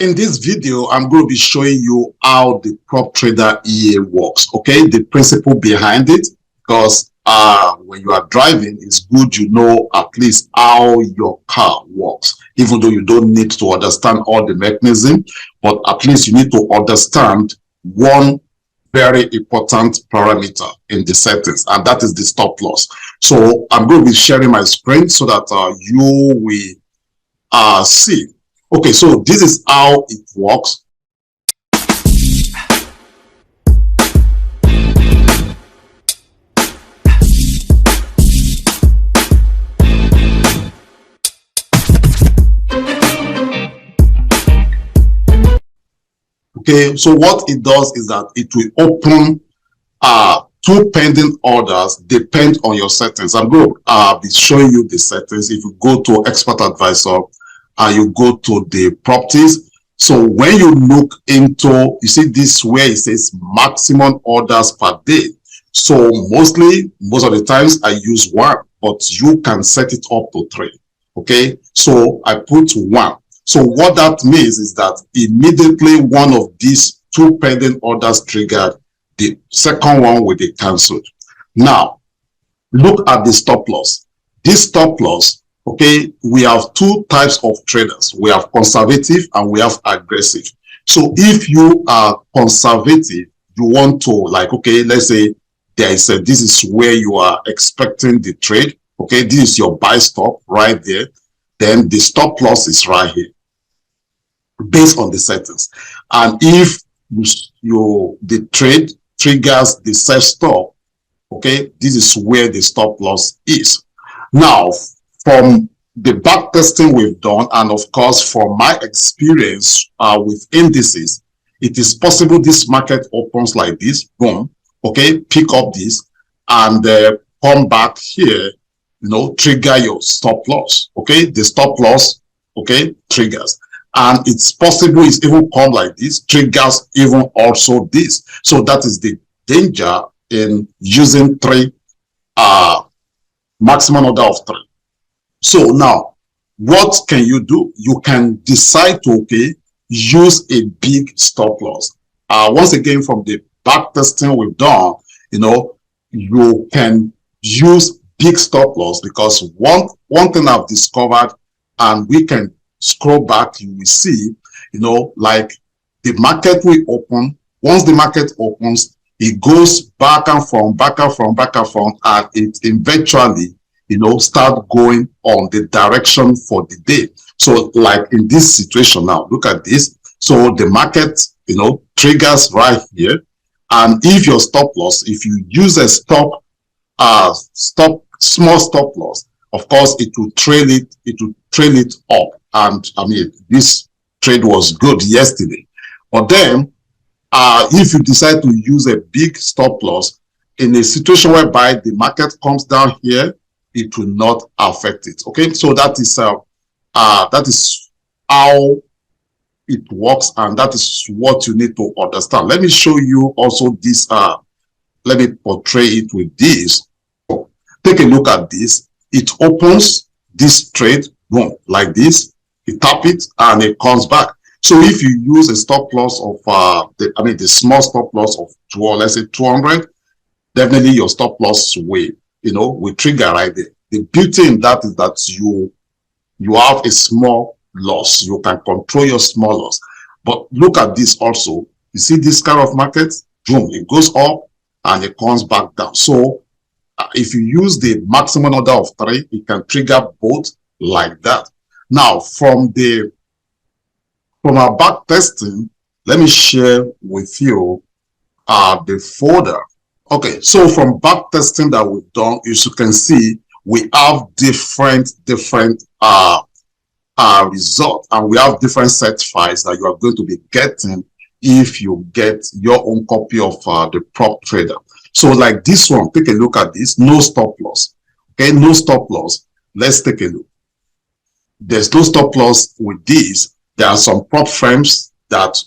In this video, I'm going to be showing you how the Prop Tradr EA works, okay? The principle behind it, because when you are driving, it's good you know at least how your car works, even though you don't need to understand all the mechanism, but at least you need to understand one very important parameter in the settings, and that is the stop loss. So I'm going to be sharing my screen so that you will see. Okay, so this is how it works. Okay, so what it does is that it will open two pending orders depend on your settings. I'm going to be showing you the settings. If you go to Expert Advisor and you go to the properties, so when you look into, you see this where it says maximum orders per day. So most of the times I use one, but you can set it up to 3. Okay, so I put 1. So what that means is that immediately one of these two pending orders triggered, the second one will be cancelled. Now, look at the stop loss. This stop loss, okay, we have two types of traders. We have conservative and we have aggressive. So if you are conservative, you want to, like, okay, let's say there is a, this is where you are expecting the trade. Okay, this is your buy stop right there. Then the stop loss is right here, based on the settings. And if the trade triggers the set stop, okay, this is where the stop loss is. Now, from the back testing we've done, and of course from my experience with indices, it is possible this market opens like this, boom, okay, pick up this and come back here, you know, trigger your stop loss, okay, the stop loss, okay, triggers. And it's possible it's even come like this, triggers even also this. So that is the danger in using 3, maximum order of 3. So now, what can you do? You can decide to, okay, use a big stop loss. Once again, from the back testing we've done, you know, you can use big stop loss, because one thing I've discovered, and we can scroll back, you will see, you know, like the market will open. Once the market opens, it goes back and forth, and it eventually, you know, start going on the direction for the day. So like in this situation now, look at this. So the market, you know, triggers right here. And if your stop loss, if you use a small stop loss, of course, it will trail it up. And I mean, this trade was good yesterday. But then, if you decide to use a big stop loss in a situation whereby the market comes down here, it will not affect it. Okay, so that is how it works, and that is what you need to understand. Let me show you also this. Let me portray it with this. Take a look at this. It opens this trade, boom, like this. You tap it and it comes back. So if you use a stop loss of the small stop loss of let's say 200, definitely your stop loss will, you know, will trigger right there. The beauty in that is that you have a small loss. You can control your small loss. But look at this also. You see this kind of market, boom, it goes up and it comes back down. So if you use the maximum order of 3, it can trigger both like that. Now, from our back testing, let me share with you the folder. Okay, so from back testing that we've done, as you can see, we have different results, and we have different set files that you are going to be getting if you get your own copy of the Prop Tradr. So like this one, take a look at this, no stop loss. Okay, no stop loss. Let's take a look. There's no stop loss with these. There are some prop frames that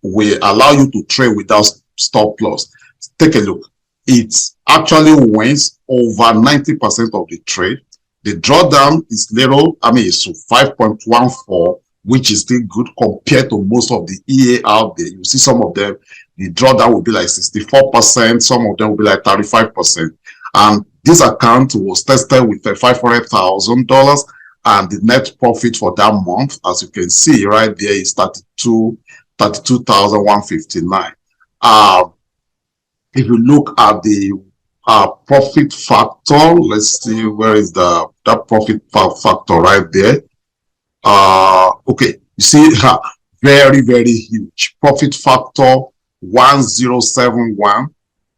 will allow you to trade without stop loss. Take a look. It actually wins over 90% of the trade. The drawdown is little, it's 5.14, which is still good compared to most of the EA out there. You see some of them, the drawdown will be like 64%, some of them will be like 35%. And this account was tested with $500,000, and the net profit for that month, as you can see right there, is 32,159. If you look at the profit factor, let's see, where is that profit factor right there? Okay, you see, very, very huge profit factor, 1071,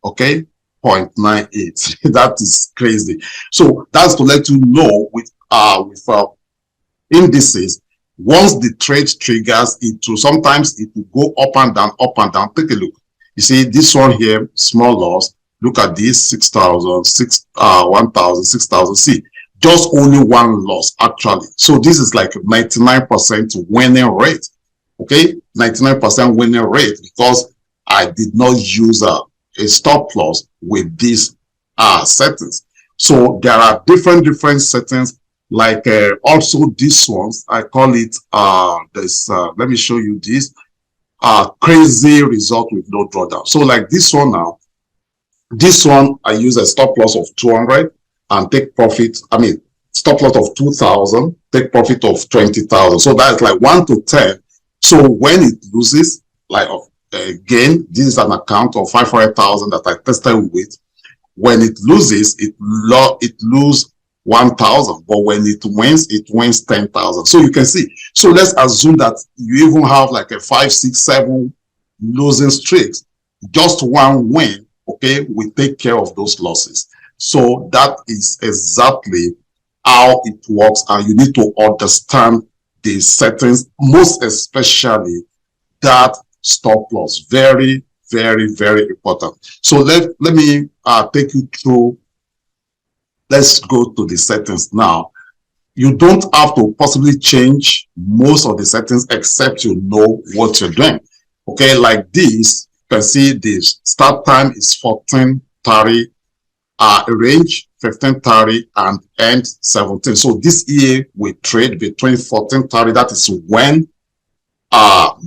okay, 0.98. That is crazy. So that's to let you know with indices, once the trade triggers, it will sometimes it will go up and down, up and down. Take a look. You see this one here, small loss. Look at this, 6,000, 1,000, 6,000. See, just only one loss actually. So this is like 99% winning rate. Okay, 99% winning rate, because I did not use a stop loss with these settings. So there are different settings, like also these ones. I call it let me show you this crazy result with no drawdown. So like this one now, this one I use a stop loss of 200 and take profit. I mean, stop loss of 2,000, take profit of 20,000. So that's like 1 to 10. So when it loses, like again, this is an account of 500,000 that I tested with. When it loses, it loses 1,000, but when it wins 10,000. So you can see. So let's assume that you even have like a 5, 6, 7 losing streaks. Just one win, okay, will take care of those losses. So that is exactly how it works, and you need to understand the settings, most especially that stop loss. Very, very, very important. So let me take you through. Let's go to the settings now. You don't have to possibly change most of the settings except you know what you're doing. Okay, like this, you can see the start time is 14:30, range 15:30, and end 17. So this EA will trade between 14:30. That is when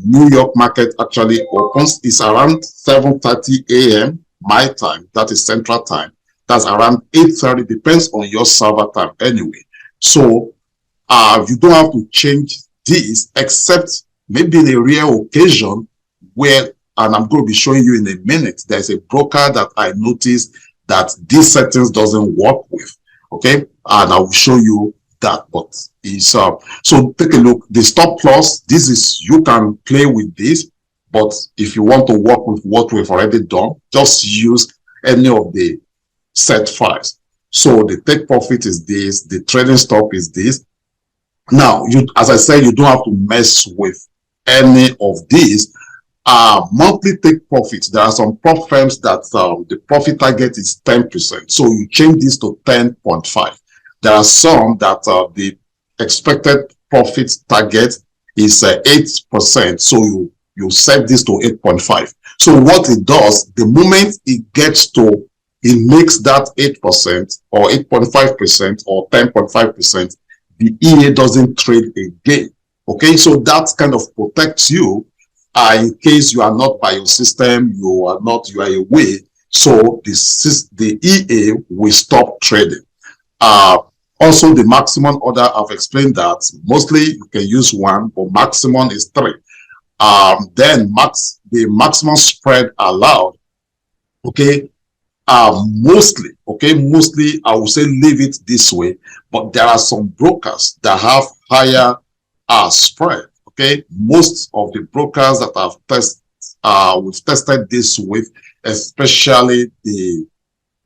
New York market actually opens. It's around 7:30 a.m. my time. That is Central Time. That's around 8:30. Depends on your server time anyway. So you don't have to change this, except maybe in a rare occasion where, and I'm going to be showing you in a minute, there's a broker that I noticed that these settings doesn't work with. Okay, and I will show you that. But it's so take a look. The stop loss, this is, you can play with this, but if you want to work with what we've already done, just use any of the set files. So the take profit is this, the trading stop is this. Now, as I said, you don't have to mess with any of these. Monthly take profits, there are some prop firms that the profit target is 10%. So you change this to 10.5. There are some that the expected profit target is 8%. So you set this to 8.5. So what it does, the moment it gets to, it makes that 8% or 8.5% or 10.5%, the EA doesn't trade again. Okay, so that kind of protects you in case you are not by your system, you are away. So the EA will stop trading. Also, the maximum order, I've explained that mostly you can use 1, but maximum is 3. Then the maximum spread allowed, okay, mostly I will say leave it this way, but there are some brokers that have higher spread. Okay, most of the brokers that we've tested this with, especially the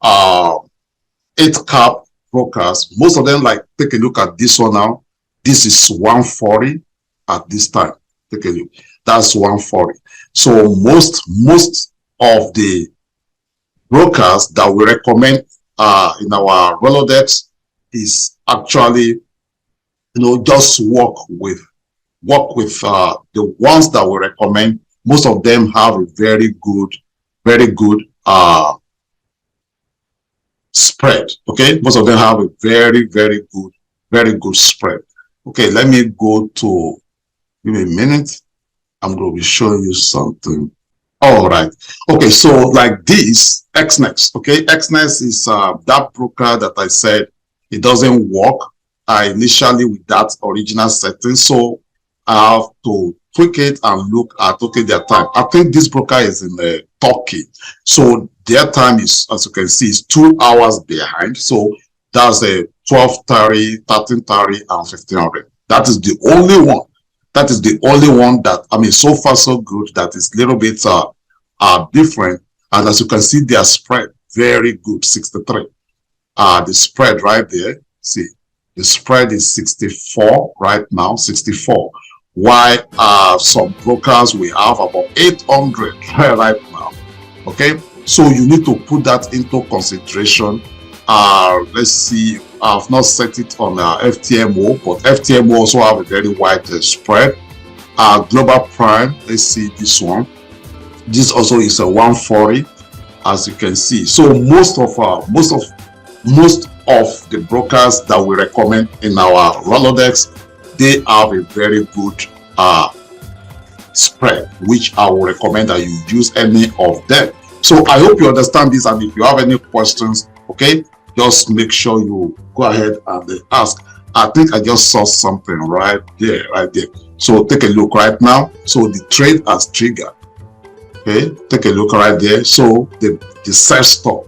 8-cap brokers, most of them, like, take a look at this one now. This is 140 at this time. Take a look. That's 140. So most of the brokers that we recommend in our Rolodex is actually, just work with the ones that we recommend. Most of them have a very good spread. Okay, most of them have a very good spread. Okay, let me go to Give me a minute. I'm going to be showing you something. All right. Okay, so like this, XNext. Okay, XNext is that broker that I said it doesn't work initially with that original setting. So I have to tweak it and look at, okay, their time. I think this broker is in Turkey. So their time is, as you can see, is 2 hours behind. So that's a 12:30, 13:30, and 1500. That is the only one. That is the only one that, I mean, so far so good, that is a little bit different. And as you can see, their spread, very good, 63. The spread right there, see, the spread is 64 right now, 64. Why some brokers we have about 800 right now. Okay, so you need to put that into consideration. Let's see, I've not set it on FTMO, but FTMO also have a very wide spread. Global Prime, let's see this one. This also is a 140, as you can see. So most of the brokers that we recommend in our Rolodex, they have a very good spread, which I will recommend that you use any of them. So I hope you understand this, and if you have any questions, okay, just make sure you go ahead and ask. I think I just saw something right there. So take a look right now. So the trade has triggered. Okay, take a look right there. So the sell stop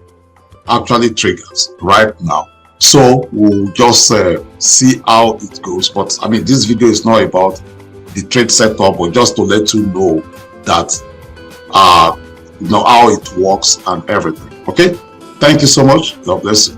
actually triggers right now. So we'll just see how it goes. But I mean, this video is not about the trade setup, but just to let you know that you know how it works and everything. Okay, thank you so much. God bless you.